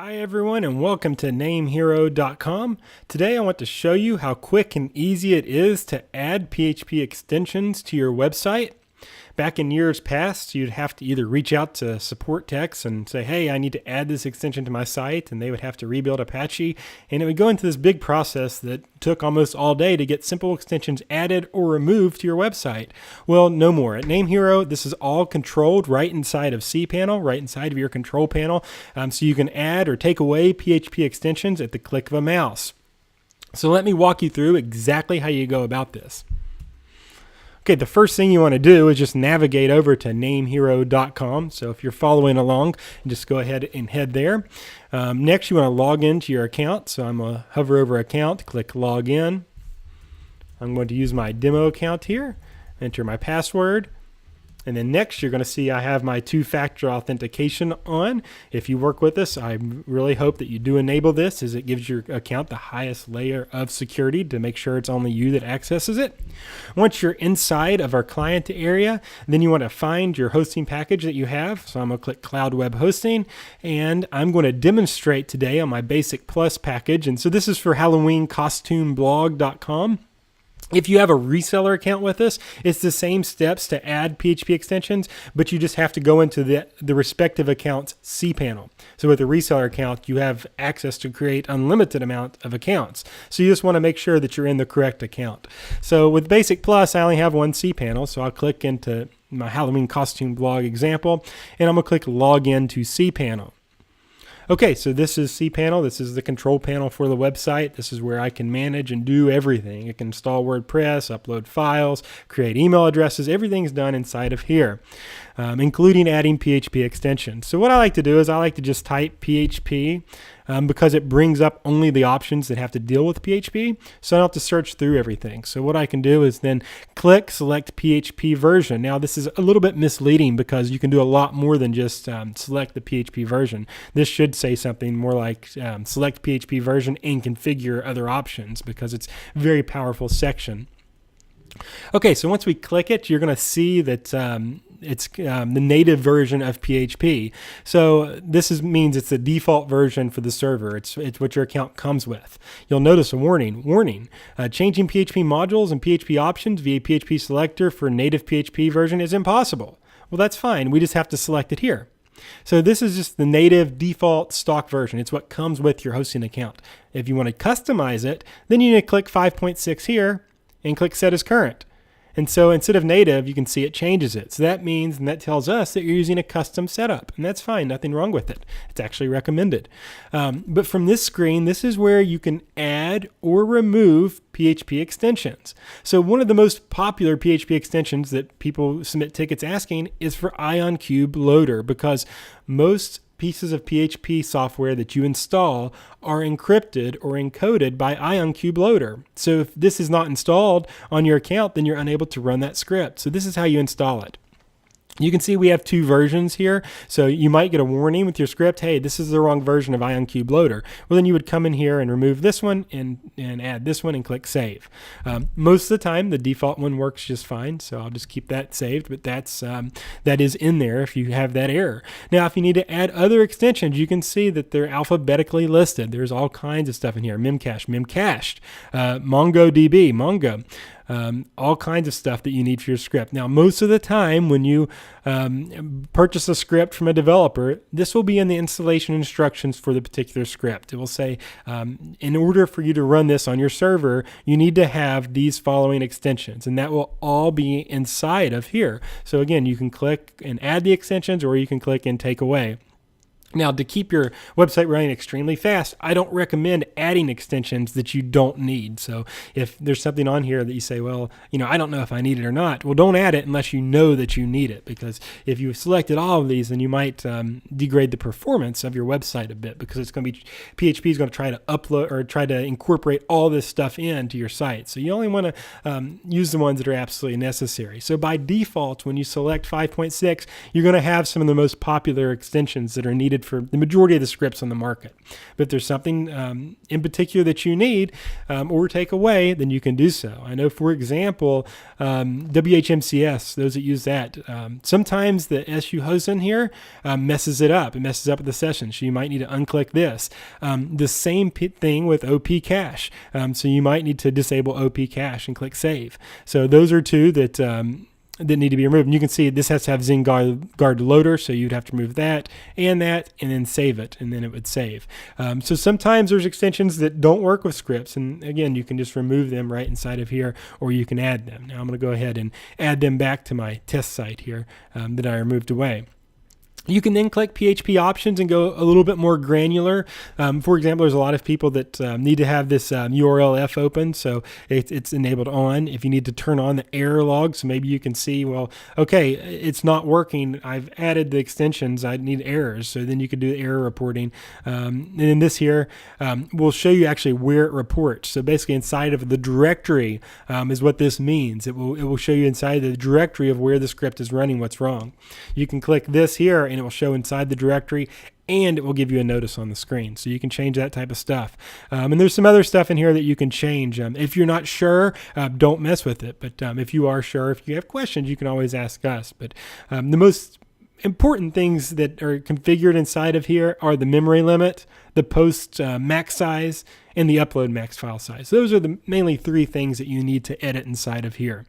Hi everyone and welcome to NameHero.com. Today I want to show you how quick and easy it is to add PHP extensions to your website. Back in years past, you'd have to either reach out to support techs and say, hey, I need to add this extension to my site, and they would have to rebuild Apache, and it would go into this big process that took almost all day to get simple extensions added or removed to your website. Well, no more. At NameHero, this is all controlled right inside of cPanel, right inside of your control panel, so you can add or take away PHP extensions at the click of a mouse. So let me walk you through exactly how you go about this. Okay, the first thing you want to do is just navigate over to NameHero.com. So if you're following along, just go ahead and head there. Next, you want to log into your account. So I'm going to hover over Account, click Login. I'm going to use my demo account here, enter my password. And then next, you're going to see I have my two-factor authentication on. If you work with this, I really hope that you do enable this, as it gives your account the highest layer of security to make sure it's only you that accesses it. Once you're inside of our client area, then you want to find your hosting package that you have. So I'm going to click Cloud Web Hosting, and I'm going to demonstrate today on my Basic Plus package. And so this is for HalloweenCostumeBlog.com. If you have a reseller account with us, it's the same steps to add PHP extensions, but you just have to go into the respective account's cPanel. So with a reseller account, you have access to create unlimited amount of accounts. So you just want to make sure that you're in the correct account. So with Basic Plus, I only have one cPanel, so I'll click into my Halloween costume blog example, and I'm going to click Login to cPanel. Okay, so this is cPanel. This is the control panel for the website. This is where I can manage and do everything. I can install WordPress, upload files, create email addresses. Everything's done inside of here, including adding PHP extensions. So what I like to do is I like to just type PHP because it brings up only the options that have to deal with PHP, so I don't have to search through everything. So what I can do is then click Select PHP version. Now this is a little bit misleading because you can do a lot more than just select the PHP version. This should say something more like select PHP version and configure other options, because it's a very powerful section. Okay, so once we click it, you're going to see that it's the native version of PHP. So this means it's the default version for the server. It's what your account comes with. You'll notice a warning. Changing PHP modules and PHP options via PHP selector for native PHP version is impossible. Well, that's fine. We just have to select it here. So this is just the native default stock version. It's what comes with your hosting account. If you want to customize it, then you need to click 5.6 here and click Set as Current. And so instead of native, you can see it changes it. So that means, and that tells us that you're using a custom setup, and that's fine, nothing wrong with it. It's actually recommended. But from this screen, this is where you can add or remove PHP extensions. So one of the most popular PHP extensions that people submit tickets asking is for IonCube Loader, because most pieces of PHP software that you install are encrypted or encoded by IonCube Loader. So if this is not installed on your account, then you're unable to run that script. So this is how you install it. You can see we have two versions here, so you might get a warning with your script, hey, this is the wrong version of IonCube Loader. Well, then you would come in here and remove this one and add this one and click Save. Most of the time, the default one works just fine, so I'll just keep that saved, but that is in there if you have that error. Now, if you need to add other extensions, you can see that they're alphabetically listed. There's all kinds of stuff in here, Memcached, MongoDB, Mongo. All kinds of stuff that you need for your script. Now, most of the time when you purchase a script from a developer, this will be in the installation instructions for the particular script. It will say, in order for you to run this on your server, you need to have these following extensions, and that will all be inside of here. So again, you can click and add the extensions, or you can click and take away. Now, to keep your website running extremely fast, I don't recommend adding extensions that you don't need. So if there's something on here that you say, well, I don't know if I need it or not, well, don't add it unless you know that you need it, because if you've selected all of these, then you might degrade the performance of your website a bit, because it's going to be, PHP is going to try to upload or try to incorporate all this stuff into your site. So you only want to use the ones that are absolutely necessary. So by default, when you select 5.6, you're going to have some of the most popular extensions that are needed needed for the majority of the scripts on the market. But if there's something in particular that you need or take away, then you can do so. I know, for example, WHMCS, those that use that, sometimes the SU host in here messes it up. It messes up the session, so you might need to unclick this. The same thing with OP cache. So you might need to disable OP cache and click save. So those are two that need to be removed. And you can see this has to have Zen guard loader, so you'd have to remove that, and then save it, and then it would save. So sometimes there's extensions that don't work with scripts, and again, you can just remove them right inside of here, or you can add them. Now I'm going to go ahead and add them back to my test site here that I removed away. You can then click PHP Options and go a little bit more granular. For example, there's a lot of people that need to have this URLF open, so it's enabled on. If you need to turn on the error log, so maybe you can see, well, okay, it's not working. I've added the extensions. I need errors, so then you could do error reporting. And then this here will show you actually where it reports. So basically inside of the directory is what this means. It will show you inside the directory of where the script is running what's wrong. You can click this here, and it will show inside the directory, and it will give you a notice on the screen. So you can change that type of stuff. And there's some other stuff in here that you can change. If you're not sure, don't mess with it. But if you are sure, if you have questions, you can always ask us. But the most important things that are configured inside of here are the memory limit, the post max size, and the upload max file size. Those are the mainly three things that you need to edit inside of here.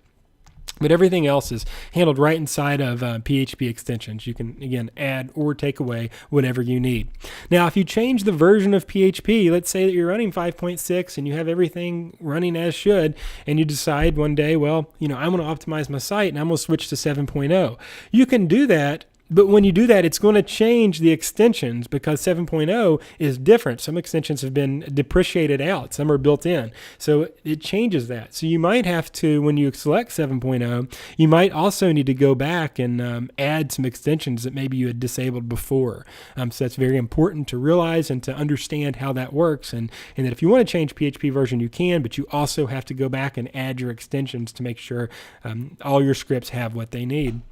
But everything else is handled right inside of PHP extensions. You can, again, add or take away whatever you need. Now, if you change the version of PHP, let's say that you're running 5.6 and you have everything running as should, and you decide one day, well, I want to optimize my site and I'm going to switch to 7.0. You can do that. But when you do that, it's going to change the extensions because 7.0 is different. Some extensions have been depreciated out. Some are built in. So it changes that. So you might have to, when you select 7.0, you might also need to go back and add some extensions that maybe you had disabled before. So that's very important to realize and to understand how that works. And that if you want to change PHP version, you can, but you also have to go back and add your extensions to make sure all your scripts have what they need.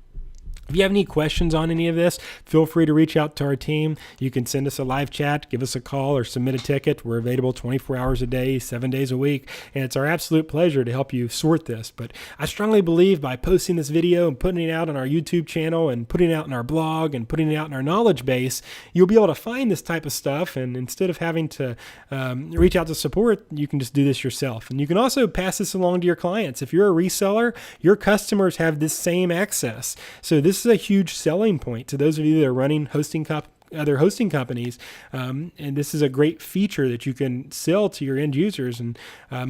If you have any questions on any of this, feel free to reach out to our team. You can send us a live chat, give us a call, or submit a ticket. We're available 24 hours a day, 7 days a week, and it's our absolute pleasure to help you sort this. But I strongly believe by posting this video and putting it out on our YouTube channel and putting it out in our blog and putting it out in our knowledge base, you'll be able to find this type of stuff, and instead of having to reach out to support, you can just do this yourself. And you can also pass this along to your clients. If you're a reseller, your customers have this same access. So this is a huge selling point to those of you that are running other hosting companies, and this is a great feature that you can sell to your end users, and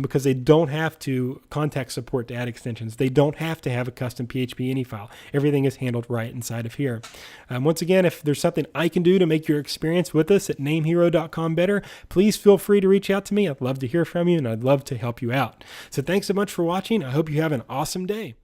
because they don't have to contact support to add extensions. They don't have to have a custom PHP any file. Everything is handled right inside of here. Once again, if there's something I can do to make your experience with us at NameHero.com better, please feel free to reach out to me. I'd love to hear from you, and I'd love to help you out. So thanks so much for watching. I hope you have an awesome day.